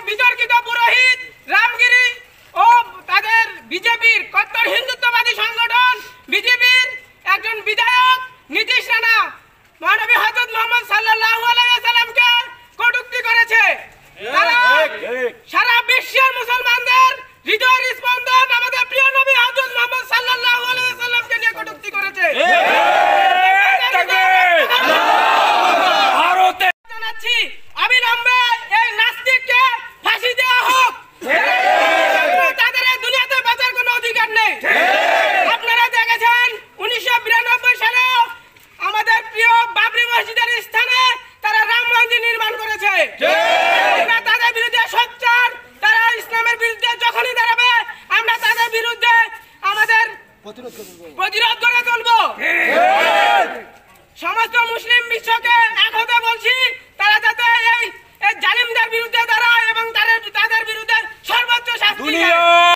বিতর্কিত পুরোহিত রামগিরি ও তাদের বিজেপির কট্টর হিন্দুত্ববাদী সংগঠন বিজেপির একজন বিধায়ক নীতিশ রানা মহানবী হযরত মুহাম্মদ সাল্লাল্লাহু আলাইহি ওয়াসাল্লামকে কটূক্তি করেছে। তারা সারা বিশ্বের মুসলমানদের হৃদয়ের স্পন্দন আমাদের প্রিয় নবী হযরত মুহাম্মদ সাল্লাল্লাহু আলাইহি ওয়াসাল্লামকে নিয়ে কটূক্তি করেছে। ভারতে জানাচ্ছি অবিলম্বে এই নাস্তিককে ফাঁসি দেওয়া হোক। তাদের এই দুনিয়াতে বাঁচার কোনো অধিকার নেই। আপনারা দেখেছেন 1992 সালে আমাদের প্রিয় বাবরি মসজিদের স্থানে তারা রাম মন্দির নির্মাণ করেছে। আমরা তাদের বিরুদ্ধে সোচ্চার। তারা ইসলামের বিরুদ্ধে যখনই দাঁড়াবে আমরা তাদের বিরুদ্ধে আমাদের প্রতিরোধ গড়ে তুলব। সমস্ত মুসলিম বিশ্বকে এক হতে বলছি, তারা যাতে এই জালিমদের বিরুদ্ধে দাঁড়ায় এবং তাদের বিরুদ্ধে সর্বোচ্চ শাস্তি দেয়।